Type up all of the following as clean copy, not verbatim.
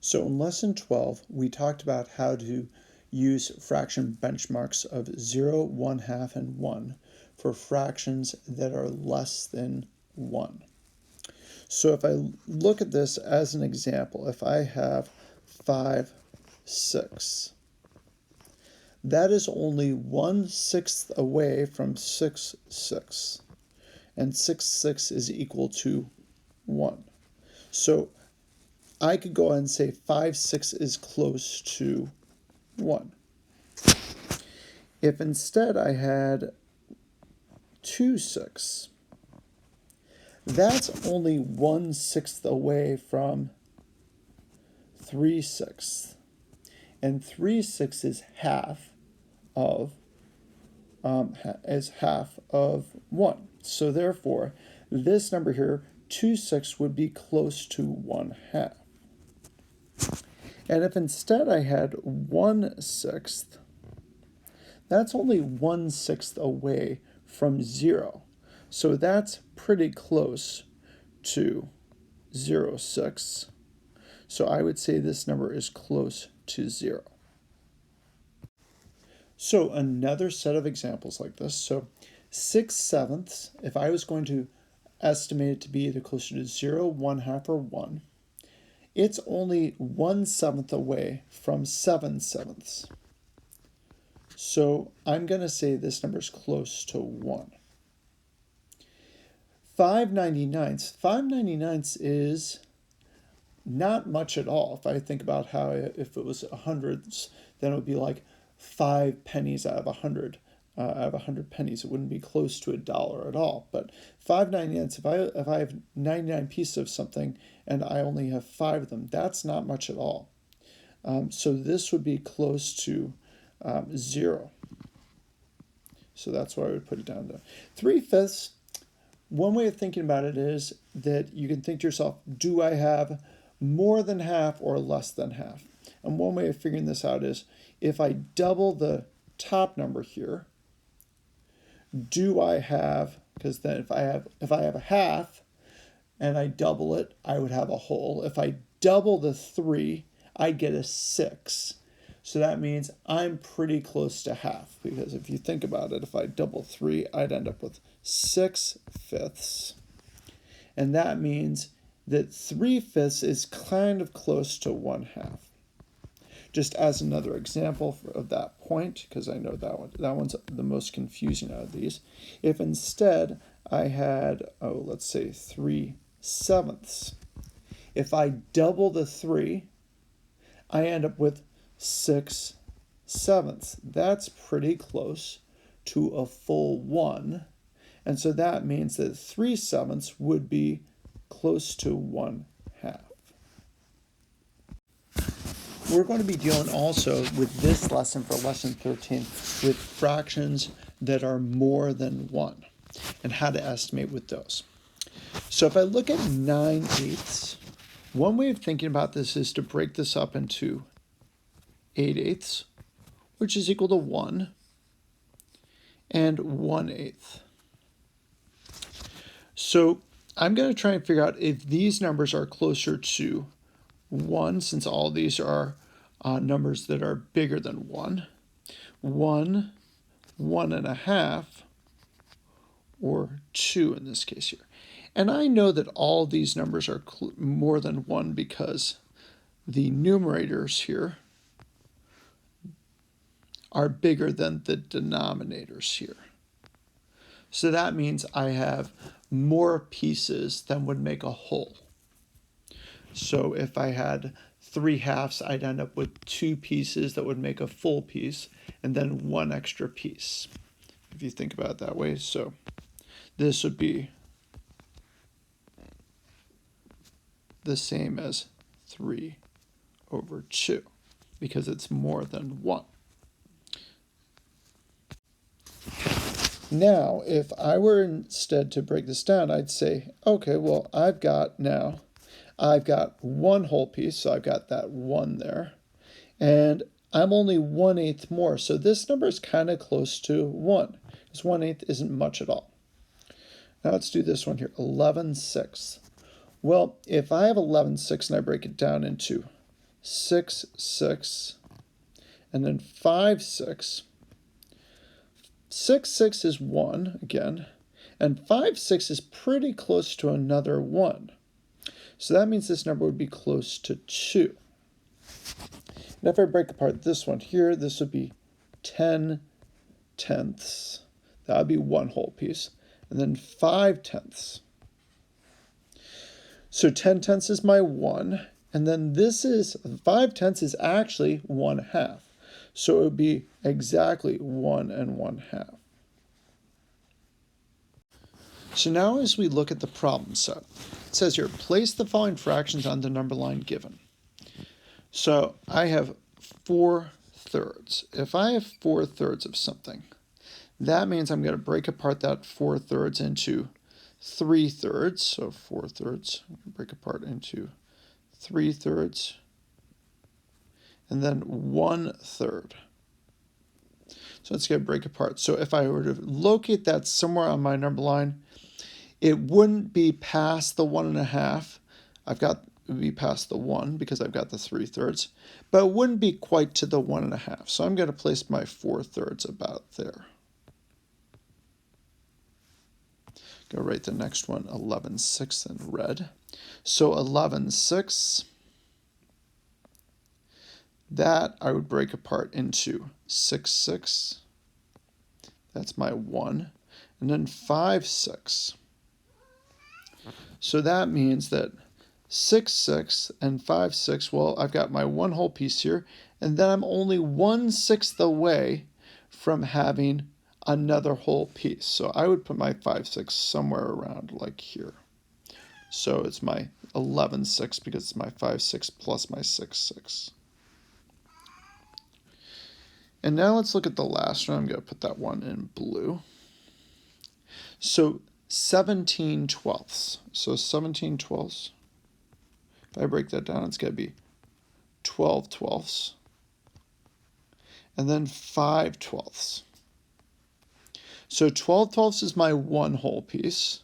So in lesson 12, we talked about how to use fraction benchmarks of 0, 1/2, and 1 for fractions that are less than 1. So if I look at this as an example, if I have 5, 6, that is only 1/6 away from 6, 6. And 6, 6 is equal to 1. So I could go ahead and say 5, 6 is close to 1. If instead I had 2, 6, that's only 1/6 away from 3, 6. And 3, 6 is half of 1. So therefore, this number here, 2, 6, would be close to 1/2. And if instead I had 1/6, that's only 1/6 away from 0. So that's pretty close to 0, 6. So I would say this number is close to 0. So another set of examples like this. So 6/7, if I was going to estimate it to be either closer to 0, 1/2, or 1, it's only 1/7 away from 7/7. So I'm going to say this number is close to 1. 5/99. 5/99 is not much at all. If I think about how if it was hundreds, then it would be like 5 pennies out of 100. Out of 100 pennies, it wouldn't be close to $1 at all. But 5/99, if I have 99 pieces of something and I only have 5 of them, that's not much at all. So this would be close to 0. So that's why I would put it down to 3/5. One way of thinking about it is that you can think to yourself, do I have more than half or less than half? And one way of figuring this out is if I double the top number here, do I have, because then if I have a half and I double it, I would have a whole. If I double the 3, I get a 6. So that means I'm pretty close to half, because if you think about it, if I double 3, I'd end up with 6/5. And that means that 3/5 is kind of close to 1/2. Just as another example of that point, because I know that one's the most confusing out of these. If instead I had, let's say 3/7, if I double the 3, I end up with 6/7. That's pretty close to a full 1. And so that means that 3/7 would be close to 1/2. We're going to be dealing also with this lesson for lesson 13 with fractions that are more than 1 and how to estimate with those. So if I look at 9/8, one way of thinking about this is to break this up into 8/8, which is equal to 1, and 1/8. So I'm going to try and figure out if these numbers are closer to 1, since all these are numbers that are bigger than 1, 1, 1.5, or 2 in this case here. And I know that all these numbers are more than 1 because the numerators here are bigger than the denominators here. So that means I have more pieces than would make a whole. So if I had 3/2, I'd end up with 2 pieces that would make a full piece, and then 1 extra piece, if you think about it that way. So this would be the same as 3/2, because it's more than 1. Now, if I were instead to break this down, I'd say, okay, well, I've got 1 whole piece, so I've got that 1 there. And I'm only 1/8 more, so this number is kind of close to 1, because 1/8 isn't much at all. Now let's do this one here, 11/6. Well, if I have 11/6 and I break it down into 6, 6, and then 5, 6. 6, 6 is 1 again, and 5, 6 is pretty close to another 1. So that means this number would be close to 2. And if I break apart this one here, this would be 10 tenths. That would be one whole piece. And then 5 tenths. So 10 tenths is my 1. And then this is 5 tenths is actually 1/2. So it would be exactly 1 1/2. So now as we look at the problem set, it says here, place the following fractions on the number line given. So I have 4/3. If I have 4/3 of something, that means I'm going to break apart that 4/3 into 3/3. So 4/3, break apart into 3/3, and then 1/3. So let's get break apart. So if I were to locate that somewhere on my number line, it wouldn't be past the 1 1/2. It would be past the 1 because I've got the 3/3, but it wouldn't be quite to the 1 1/2. So I'm going to place my 4/3 about there. Go write the next one, 11/6 in red. So 11/6, that I would break apart into 6, 6. That's my 1. And then 5, 6. So that means that 6, 6 and 5, 6, well, I've got my one whole piece here, and then I'm only 1/6 away from having another whole piece. So I would put my 5, 6 somewhere around like here. So it's my 11/6 because it's my 5, 6 plus my 6, 6. And now let's look at the last one. I'm going to put that one in blue. So 17/12. So 17/12. If I break that down, it's going to be 12/12. And then 5/12. So 12/12 is my one whole piece.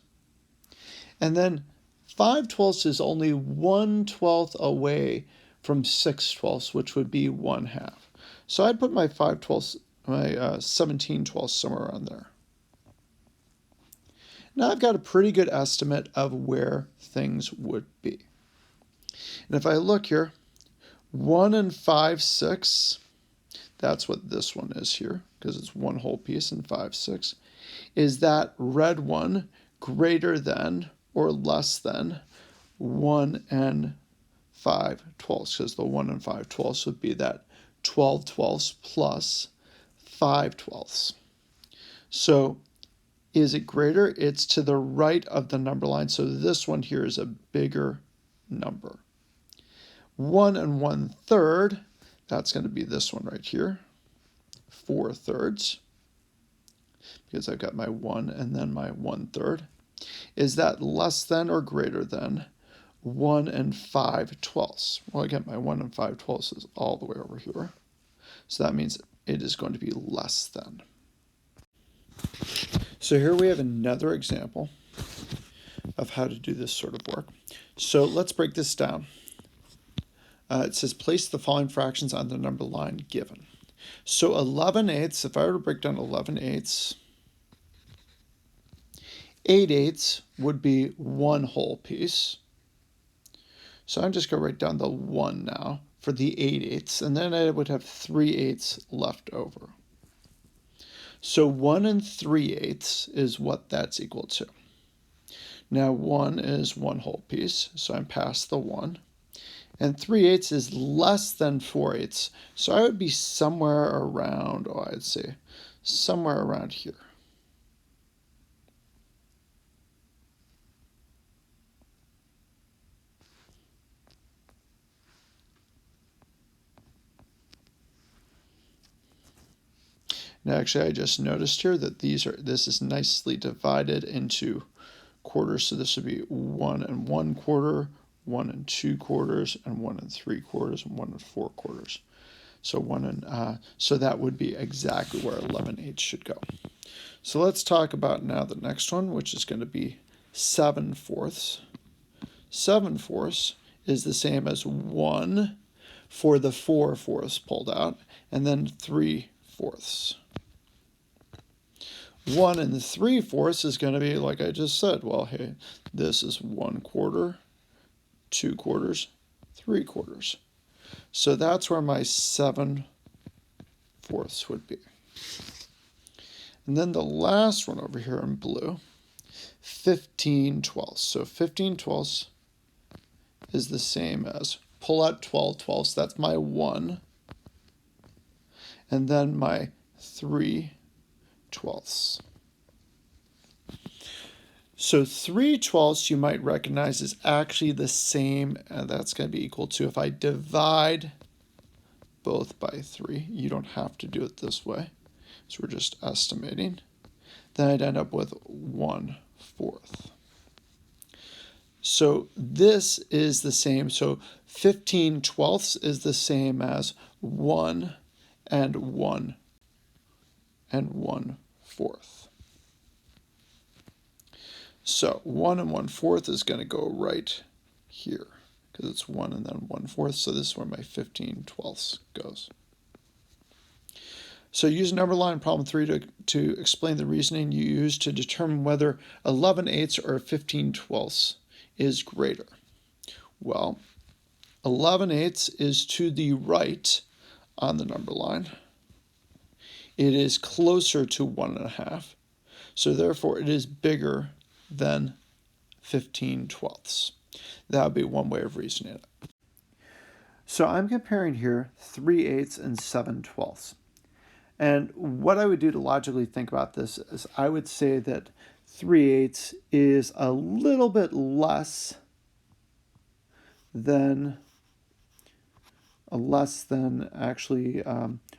And then 5/12 is only 1/12 away from 6/12, which would be 1/2. So I'd put my 5/12, my 17/12 somewhere around there. Now I've got a pretty good estimate of where things would be. And if I look here, 1 and 5, 6, that's what this one is here, because it's one whole piece and 5, 6. Is that red one greater than or less than 1 and 5/12? Because the 1 and 5/12 would be that 12/12 plus 5/12. So is it greater? It's to the right of the number line. So this one here is a bigger number. 1 and 1/3, that's going to be this one right here. 4/3. Because I've got my 1 and then my 1/3. Is that less than or greater than 1 and 5/12? Well, again, my 1 and 5/12 is all the way over here. So that means it is going to be less than. So here we have another example of how to do this sort of work. So let's break this down. It says place the following fractions on the number line given. So 11/8, if I were to break down 11/8, 8/8 would be one whole piece. So I'm just going to write down the 1 now for the 8/8, and then I would have 3/8 left over. So 1 and 3/8 is what that's equal to. Now 1 is one whole piece, so I'm past the 1. And 3/8 is less than 4/8, so I would be somewhere around, I'd say somewhere around here. Now actually I just noticed here that this is nicely divided into quarters, so this would be 1 and 1/4, 1 and 2/4, and 1 and 3/4, and 1 and 4/4. So so that would be exactly where 11/8 should go. So let's talk about now the next one, which is going to be 7/4. 7/4 is the same as 1 for the 4/4 pulled out, and then 3/4. 1 and 3/4 is going to be, like I just said, well, hey, this is 1/4, 2/4, 3/4. So that's where my 7/4 would be. And then the last one over here in blue, 15/12. So 15/12 is the same as pull out 12/12. That's my 1. And then my 3/12. So 3/12 you might recognize is actually the same, and that's going to be equal to, if I divide both by 3, you don't have to do it this way, so we're just estimating, then I'd end up with 1/4. So this is the same, so 15/12 is the same as 1 and 1 and 1/4. So 1 and 1/4 is going to go right here because it's 1 and then 1/4. So this is where my 15/12 goes. So use number line problem 3 to explain the reasoning you use to determine whether 11/8 or 15/12 is greater. Well, 11/8 is to the right on the number line. It is closer to 1.5. So therefore it is bigger than 15/12. That would be one way of reasoning it. So I'm comparing here 3/8 and 7/12. And what I would do to logically think about this is I would say that 3/8 is a little bit less than actually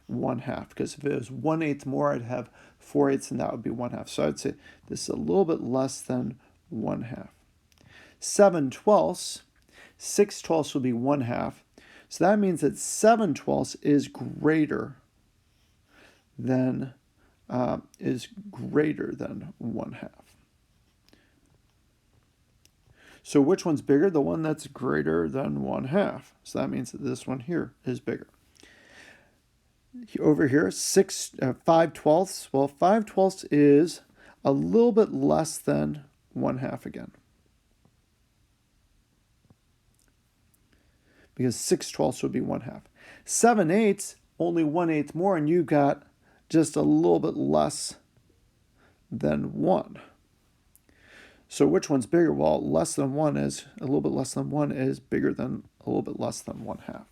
1/2, because if it was 1/8 more, I'd have 4/8, and that would be 1/2. So I'd say this is a little bit less than 1/2. 7/12, 6/12 would be 1/2. So that means that 7/12 is greater than 1/2. So which one's bigger? The one that's greater than 1/2. So that means that this one here is bigger. Over here, 5/12. Well, 5/12 is a little bit less than 1/2 again, because 6/12 would be 1/2. 7/8, only 1/8 more, and you got just a little bit less than 1. So which one's bigger? Well, less than 1 is a little bit less than 1 is bigger than a little bit less than 1/2.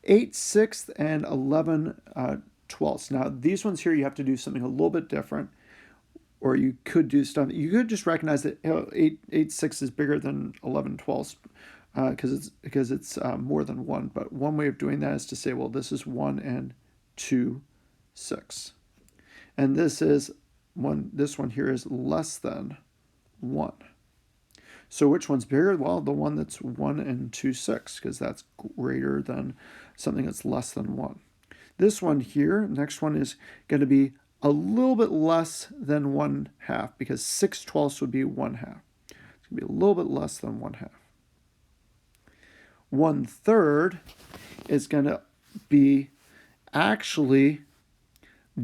8/6 and 11/12. Now these ones here you have to do something a little bit different, or you could do stuff. You could just recognize that 8/6 is bigger than 11/12 because it's more than 1. But one way of doing that is to say, well, this is 1 and 2/6, and this one here is less than 1. So which one's bigger? Well, the one that's 1 and 2/6, because that's greater than something that's less than 1. This one here, next one, is going to be a little bit less than 1/2, because 6/12 would be 1/2. It's going to be a little bit less than 1/2. 1/3 is going to be actually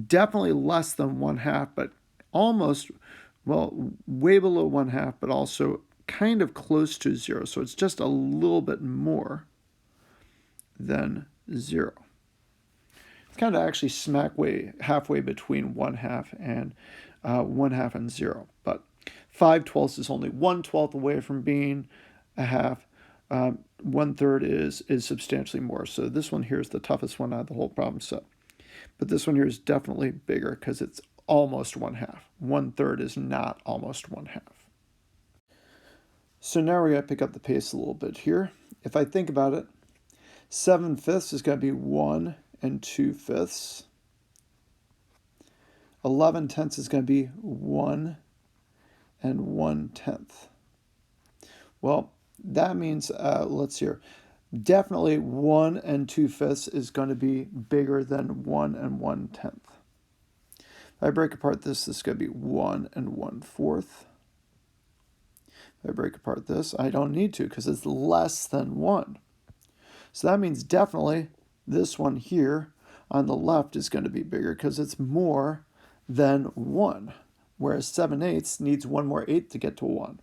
definitely less than 1/2, but almost, well, way below 1/2, but also kind of close to 0. So it's just a little bit more than 0. It's kind of actually halfway between 1/2 and 1/2 and 0. But 5/12 is only 1/12 away from being a half. 1/3 is substantially more. So this one here is the toughest one out of the whole problem set. But this one here is definitely bigger because it's almost 1/2. 1/3 is not almost 1/2. So now we're going to pick up the pace a little bit here. If I think about it, 7/5 is going to be 1 and 2/5. 11/10 is going to be 1 and 1/10. Well, that means, let's see here, definitely 1 and 2/5 is going to be bigger than 1 and 1/10. If I break apart this is going to be 1 and 1/4. If I break apart this, I don't need to because it's less than 1. So that means definitely this one here on the left is going to be bigger because it's more than 1, whereas 7/8 needs one more 8 to get to 1.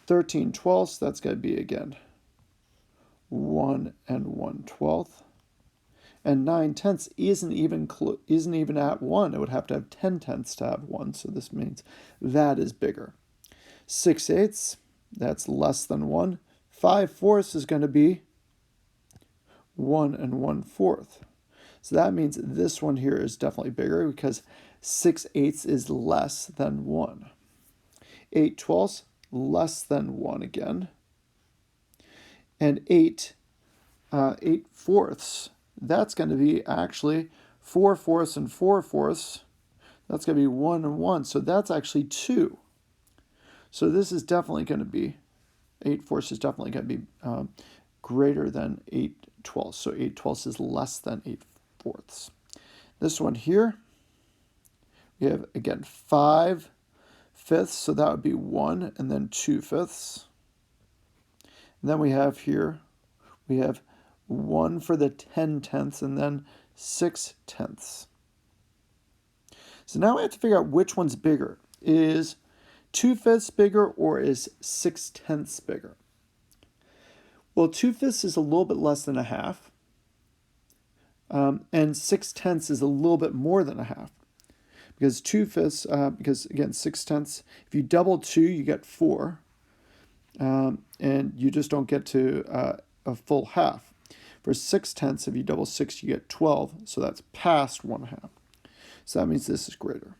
13/12, that's going to be, again, 1 and 1/12. And 9/10 isn't even at 1. It would have to have 10/10 to have 1, so this means that is bigger. 6/8, that's less than 1. 5/4 is going to be 1 and 1/4. So that means this one here is definitely bigger because 6/8 is less than 1. 8/12, less than 1 again. And 8/4, that's going to be actually 4/4 and 4/4. That's going to be 1 and 1. So that's actually 2. So this is definitely going to be, 8/4 is definitely going to be greater than 8/12. So 8/12 is less than 8/4. This one here, we have, again, 5/5. So that would be 1 and then 2/5. And then we have here, we have 1 for the 10/10 and then 6/10. So now we have to figure out which one's bigger. Is 2/5 bigger or is 6/10 bigger? Well, 2/5 is a little bit less than a half, and 6/10 is a little bit more than a half. Because 2/5, because again, 6/10, if you double 2, you get 4, and you just don't get to a full half. For 6/10, if you double 6, you get 12, so that's past 1/2. So that means this is greater.